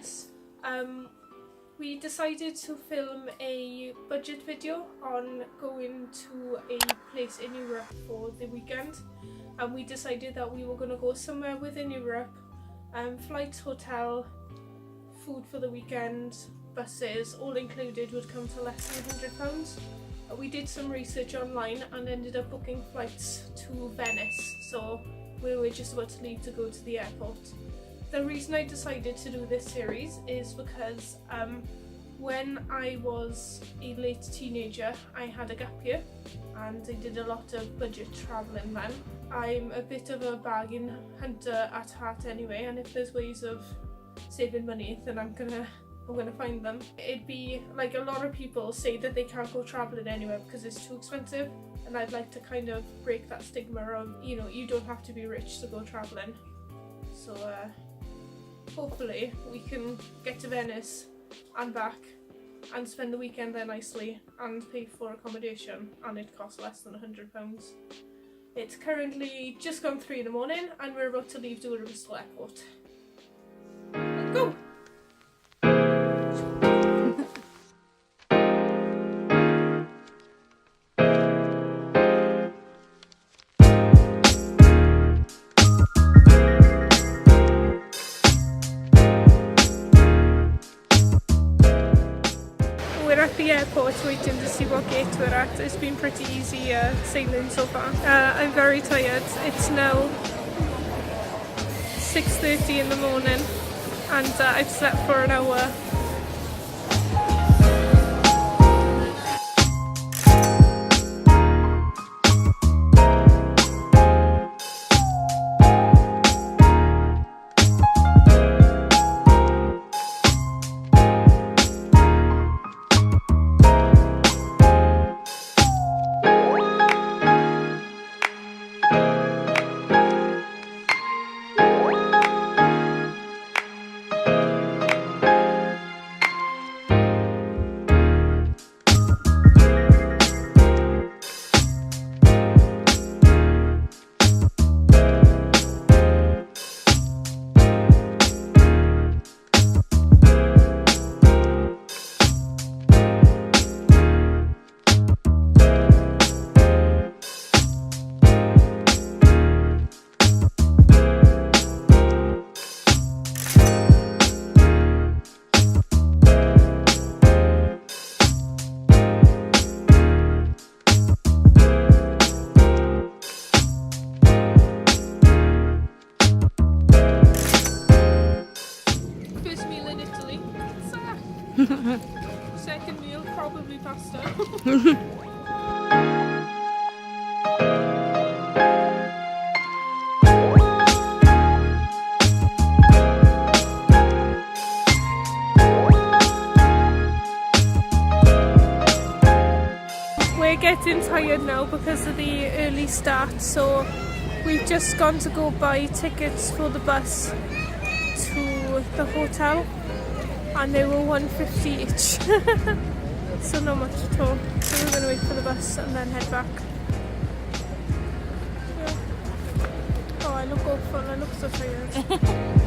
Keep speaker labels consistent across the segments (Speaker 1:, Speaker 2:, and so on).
Speaker 1: Venice. We decided to film a budget video on going to a place in Europe for the weekend, and we decided that we were going to go somewhere within Europe. Flights, hotel, food for the weekend, buses, all included, would come to less than £100. We did some research online and ended up booking flights to Venice, so we were just about to leave to go to the airport. The reason I decided to do this series is because when I was a late teenager, I had a gap year and I did a lot of budget travelling then. I'm a bit of a bargain hunter at heart anyway, and if there's ways of saving money, then I'm gonna find them. It'd be like, a lot of people say that they can't go travelling anywhere because it's too expensive, and I'd like to kind of break that stigma of, you know, you don't have to be rich to go travelling. So hopefully we can get to Venice and back and spend the weekend there nicely and pay for accommodation, and it costs less than £100. It's currently just gone 3 in the morning and we're about to leave to Breville Airport. Let's go! The airport waiting to see what gate we're at. It's been pretty easy sailing so far. I'm very tired. It's now 6:30 in the morning and I've slept for an hour. Second meal, probably pasta. We're getting tired now because of the early start, so we've just gone to go buy tickets for the bus to the hotel, and they were £1.50 each. So not much at all. So we're going to wait for the bus and then head back. Yeah. Oh, I look awful. I look so tired.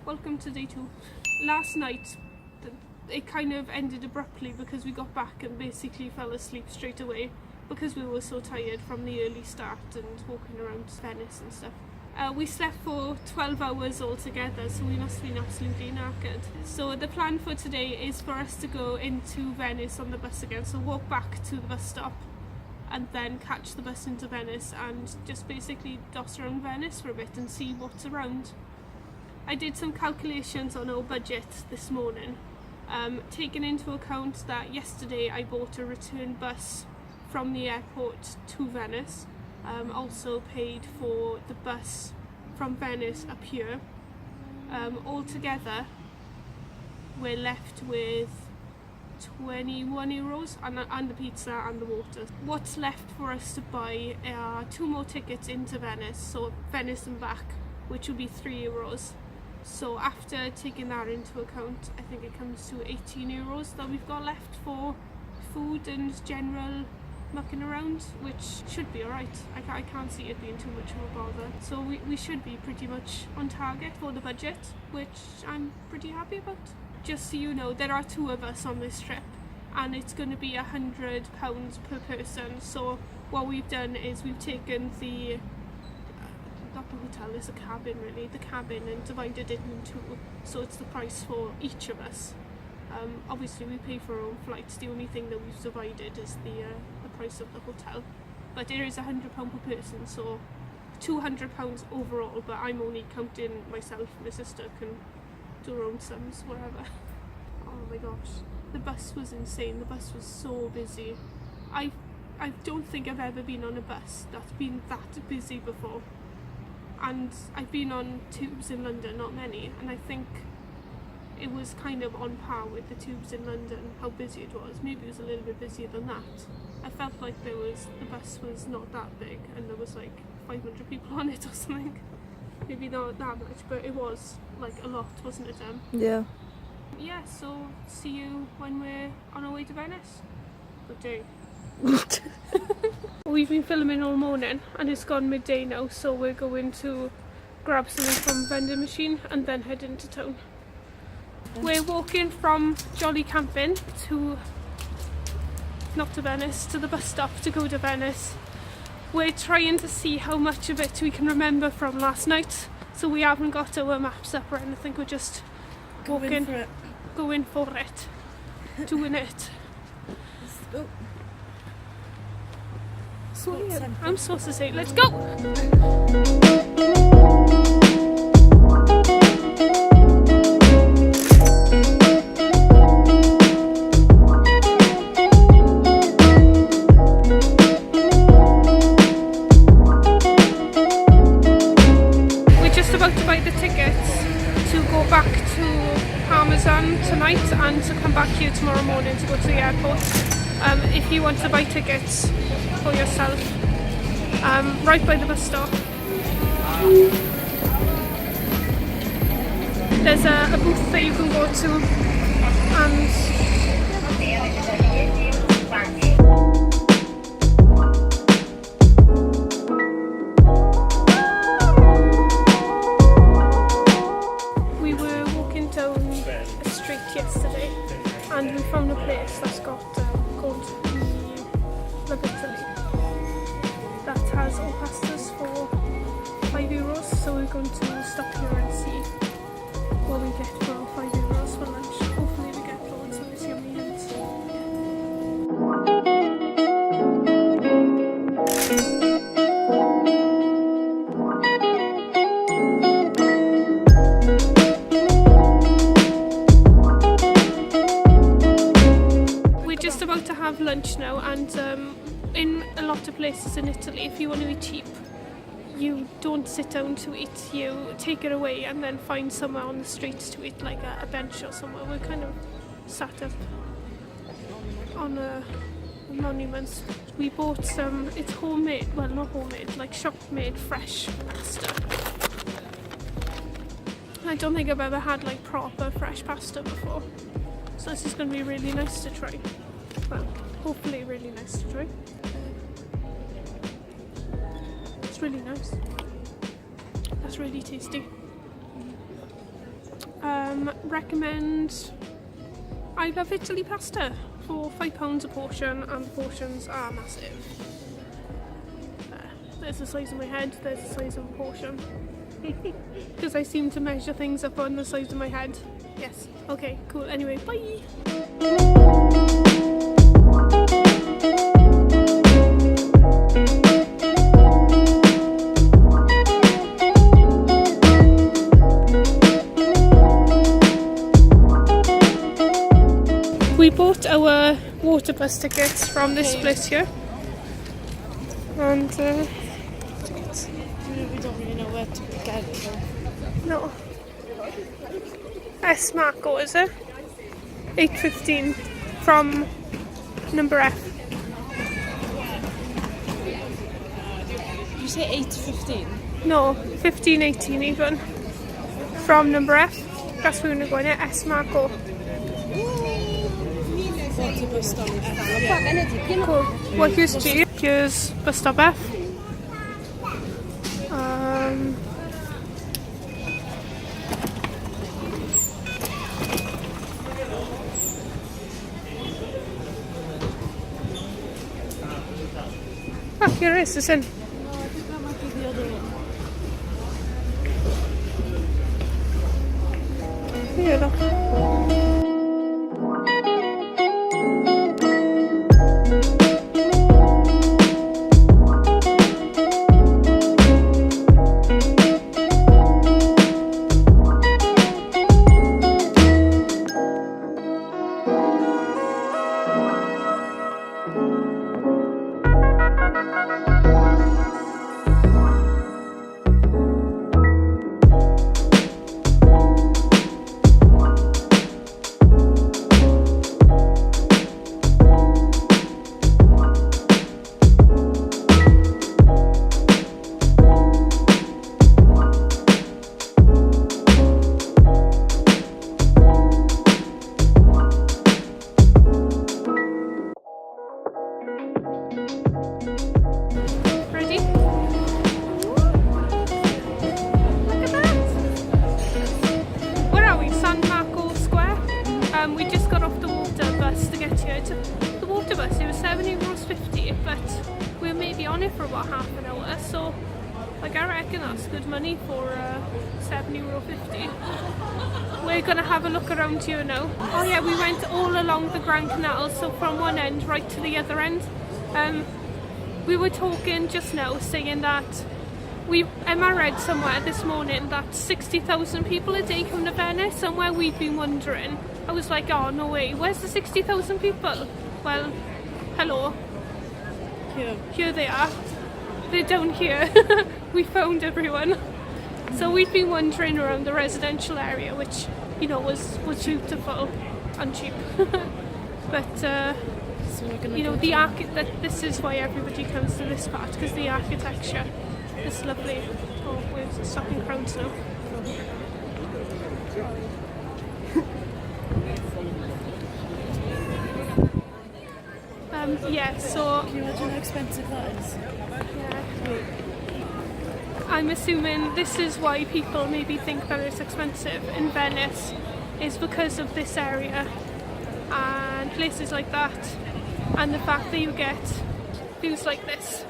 Speaker 1: Welcome to day 2. Last night it kind of ended abruptly because we got back and basically fell asleep straight away because we were so tired from the early start and walking around Venice and stuff. We slept for 12 hours altogether, so we must have been absolutely knackered. So the plan for today is for us to go into Venice on the bus again, so walk back to the bus stop and then catch the bus into Venice and just basically doss around Venice for a bit and see what's around. I did some calculations on our budget this morning, taking into account that yesterday I bought a return bus from the airport to Venice, also paid for the bus from Venice up here. Altogether we're left with 21 euros, and the pizza and the water. What's left for us to buy are 2 more tickets into Venice, so Venice and back, which will be 3 euros. So after taking that into account, I think it comes to 18 euros that we've got left for food and general mucking around, which should be alright. I can't see it being too much of a bother. So we should be pretty much on target for the budget, which I'm pretty happy about. Just so you know, there are 2 of us on this trip, and it's going to be £100 per person. So what we've done is we've taken the not the hotel, it's a cabin really, the cabin, and divided it in 2, so it's the price for each of us. Obviously we pay for our own flights, the only thing that we've divided is the price of the hotel, but it is £100 per person, so £200 overall, but I'm only counting myself. My sister can do her own sums, whatever. Oh my gosh, the bus was insane, the bus was so busy. I don't think I've ever been on a bus that's been that busy before, and I've been on tubes in London, not many, and I think it was kind of on par with the tubes in London, how busy it was. Maybe it was a little bit busier than that. I felt like the bus was not that big and there was like 500 people on it or something. Maybe not that much, but it was like a lot, wasn't it, Em?
Speaker 2: Yeah.
Speaker 1: Yeah, so see you when we're on our way to Venice. Good day. We've been filming all morning and it's gone midday now, so we're going to grab something from a vending machine and then head into town. We're walking from Jolly Camping to, not to Venice, to the bus stop to go to Venice. We're trying to see how much of it we can remember from last night, so we haven't got our maps up or anything, we're just walking, going for it, doing it.
Speaker 2: Oh.
Speaker 1: So yeah, I'm supposed to say, let's go! Tonight and to come back here tomorrow morning to go to the airport. If you want to buy tickets for yourself, right by the bus stop, there's a booth that you can go to, and yesterday and we found a place that's got called the Italy that has all pastas for €5, so we're going to stop here and see what we get for €5 for lunch. Hopefully we get loads of this yummy meat. Lunch now, and in a lot of places in Italy, if you want to eat cheap, you don't sit down to eat, you take it away and then find somewhere on the streets to eat, like a bench or somewhere. We're kind of sat up on a monument. We bought some, it's homemade, well not homemade, like shop made fresh pasta. I don't think I've ever had like proper fresh pasta before, so this is going to be really nice to try. Well, hopefully really nice to try. It's really nice. That's really tasty. Recommend I Love Italy pasta for £5 a portion, and the portions are massive. There's the size of my head, there's the size of a portion. Because I seem to measure things up on the size of my head. Yes. Okay, cool. Anyway, bye! We bought our water bus tickets from this place here, and
Speaker 2: we don't really know where to get it.
Speaker 1: no. S Marco, is it? 8:15 from number F.
Speaker 2: Did you say 8 to 15?
Speaker 1: No, 15, 18 even. From number F. That's where we're going to S Marco.
Speaker 2: What's the bus stop?
Speaker 1: Cool. Well, here's G. Here's bus stop F. Oh, here it is, it's in.
Speaker 2: I think that might be the other one.
Speaker 1: Here, look. We just got off the water bus to get here. The water bus, it was €7.50, but we were maybe on it for about half an hour, so like I reckon that's good money for €7.50. We're gonna have a look around here now. Oh yeah, we went all along the Grand Canal, so from one end right to the other end. We were talking just now, saying that Emma read somewhere this morning that 60,000 people a day come to Venice, somewhere we've been wondering. I was like, oh no way, where's the 60,000 people? Well, hello. Here they are. They're down here. We found everyone. So we've been wandering around the residential area, which, you know, was beautiful and cheap. But you know, this is why everybody comes to this part, because the architecture is lovely. Oh, we're stopping crowds now. Yeah, so
Speaker 2: can you imagine how expensive that is?
Speaker 1: Yeah. I'm assuming this is why people maybe think that it's expensive in Venice, is because of this area and places like that, and the fact that you get views like this.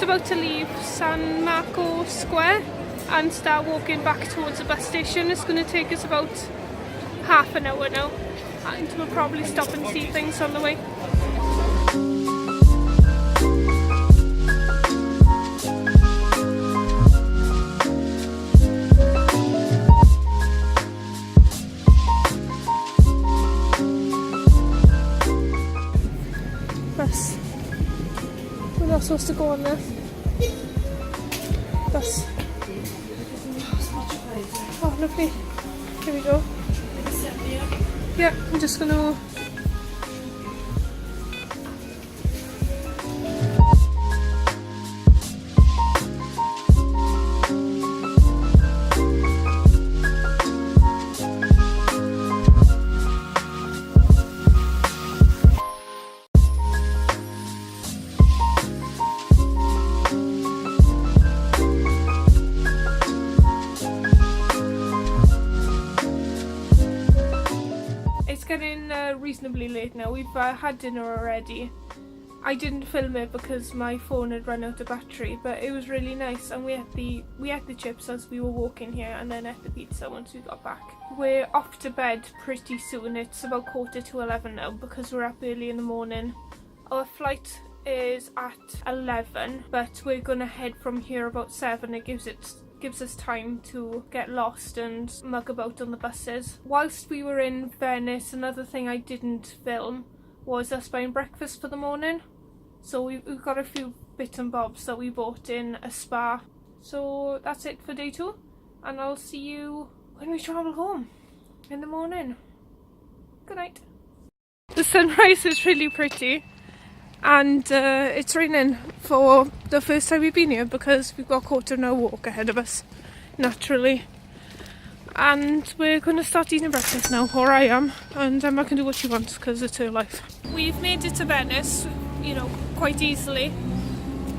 Speaker 1: About to leave San Marco Square and start walking back towards the bus station. It's going to take us about half an hour now, and we'll probably stop and see things on the way. Bus. We're not supposed to go on there. Bus. Oh, lovely. Here we go. Yeah, I'm just gonna. getting reasonably late now. We've had dinner already. I didn't film it because my phone had run out of battery, but it was really nice, and we ate the chips as we were walking here, and then ate the pizza once we got back. We're off to bed pretty soon. It's about 10:45 now because we're up early in the morning. Our flight is at 11, but we're gonna head from here about 7. It gives us time to get lost and mug about on the buses. Whilst we were in Venice, another thing I didn't film was us buying breakfast for the morning. So we've got a few bits and bobs that we bought in a spa. So that's it for day 2, and I'll see you when we travel home in the morning. Good night. The sunrise is really pretty, and it's raining for the first time we've been here because we've got a quarter-hour walk ahead of us, naturally. And we're going to start eating breakfast now, or I am, and Emma can do what she wants because it's her life. We've made it to Venice, you know, quite easily.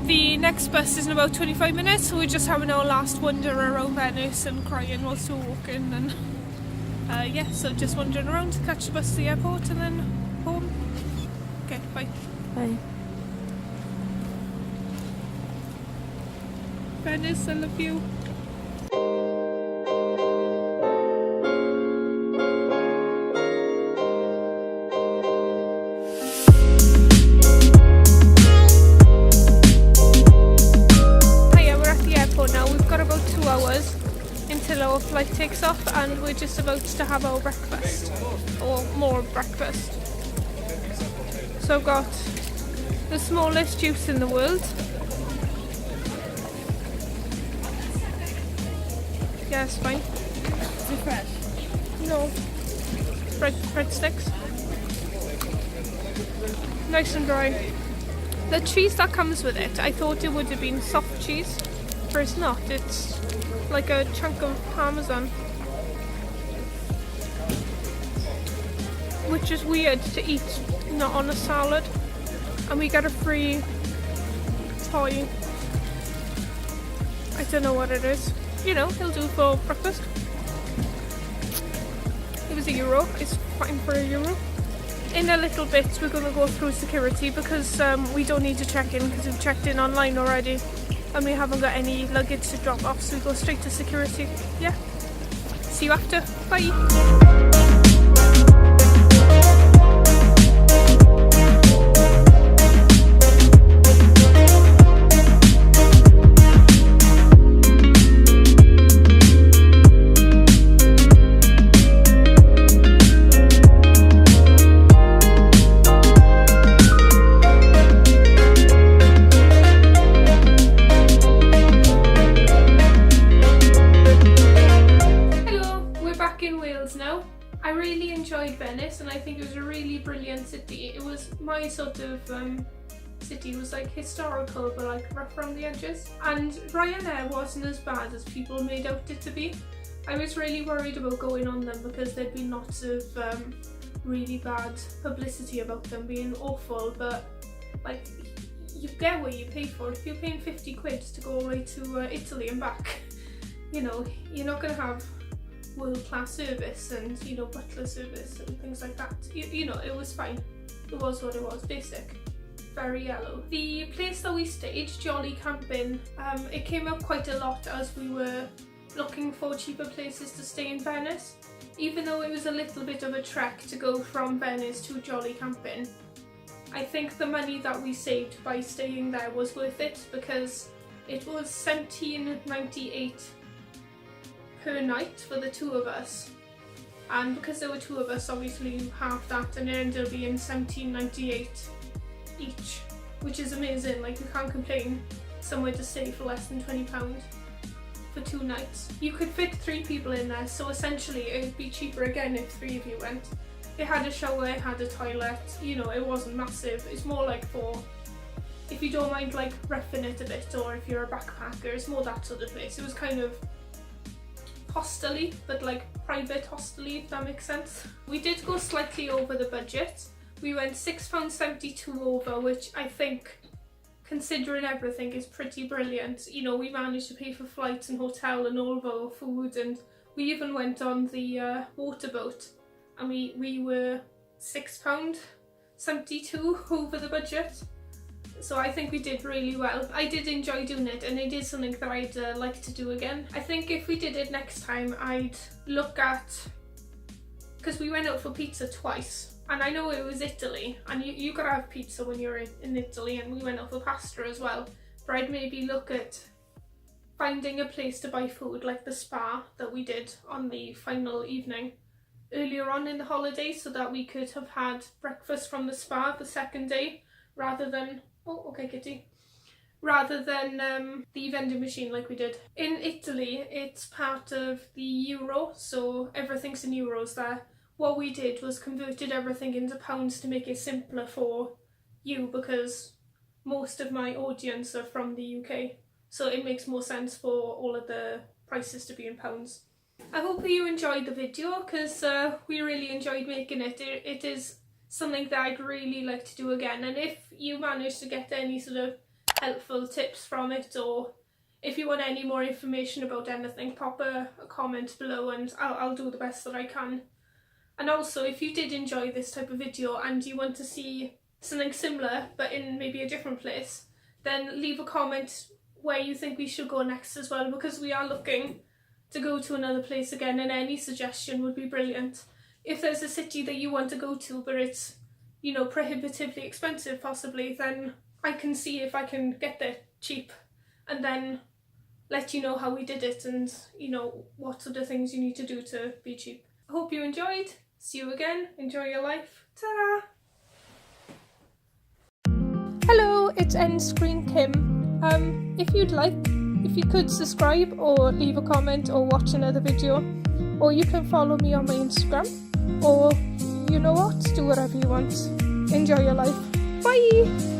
Speaker 1: The next bus is in about 25 minutes, so we're just having our last wander around Venice and crying whilst we're walking, and yeah, so just wandering around to catch the bus to the airport and then home. Okay, bye.
Speaker 2: Bye.
Speaker 1: Venice, I love you. Until our flight takes off, and we're just about to have our breakfast, or more breakfast. So I've got the smallest juice in the world. Yeah, it's fine.
Speaker 2: Is it fresh?
Speaker 1: No. Breadsticks. Nice and dry. The cheese that comes with it, I thought it would have been soft cheese, but it's not. It's like a chunk of parmesan, which is weird to eat not on a salad. And we got a free toy. I don't know what it is. You know, it'll do for breakfast. It was €1. It's fine for €1. In a little bit we're going to go through security because we don't need to check in because we've checked in online already. And we haven't got any luggage to drop off, so we go straight to security. Yeah. See you after. Bye. I really enjoyed Venice, and I think it was a really brilliant city. It was my sort of city. It was like historical but like rough around the edges, and Ryanair wasn't as bad as people made out it to be. I was really worried about going on them because there'd been lots of really bad publicity about them being awful, but like you get what you pay for. If you're paying 50 quid to go away to Italy and back, you know, you're not going to have world-class service and, you know, butler service and things like that. You know, it was fine. It was what it was, basic. Very yellow. The place that we stayed, Jolly Camping, it came up quite a lot as we were looking for cheaper places to stay in Venice. Even though it was a little bit of a trek to go from Venice to Jolly Camping, I think the money that we saved by staying there was worth it, because it was $17.98 per night for the two of us, and because there were two of us, obviously half that, and it ended up being $17.98 each, which is amazing. Like, you can't complain. Somewhere to stay for less than £20 for 2 nights. You could fit 3 people in there, so essentially it would be cheaper again if 3 of you went. It had a shower, it had a toilet, you know, it wasn't massive. It's more like for if you don't mind like roughing it a bit, or if you're a backpacker, it's more that sort of place. It was kind of hostel-y, but like private hostel-y, if that makes sense. We did go slightly over the budget. We went £6.72 over, which I think, considering everything, is pretty brilliant. You know, we managed to pay for flights and hotel and all of our food, and we even went on the water boat, and we were £6.72 over the budget. So I think we did really well. I did enjoy doing it, and it is something that I'd like to do again. I think if we did it next time, I'd look at, because we went out for pizza twice, and I know it was Italy, and you gotta have pizza when you're in Italy, and we went out for pasta as well. But I'd maybe look at finding a place to buy food, like the spa that we did on the final evening earlier on in the holiday, so that we could have had breakfast from the spa the second day, rather than, oh okay Kitty, rather than the vending machine like we did. In Italy, it's part of the euro, so everything's in euros there. What we did was converted everything into pounds to make it simpler for you, because most of my audience are from the UK, so it makes more sense for all of the prices to be in pounds. I hope you enjoyed the video, because we really enjoyed making it. It is something that I'd really like to do again, and if you manage to get any sort of helpful tips from it, or if you want any more information about anything, pop a comment below and I'll do the best that I can. And also, if you did enjoy this type of video and you want to see something similar but in maybe a different place, then leave a comment where you think we should go next as well, because we are looking to go to another place again, and any suggestion would be brilliant. If there's a city that you want to go to but it's, you know, prohibitively expensive possibly, then I can see if I can get there cheap and then let you know how we did it, and you know what sort of things you need to do to be cheap. I hope you enjoyed. See you again. Enjoy your life. Ta-da! Hello, it's End Screen Kim. If you'd like, if you could subscribe or leave a comment or watch another video, or you can follow me on my Instagram, or you know what, do whatever you want. Enjoy your life. Bye!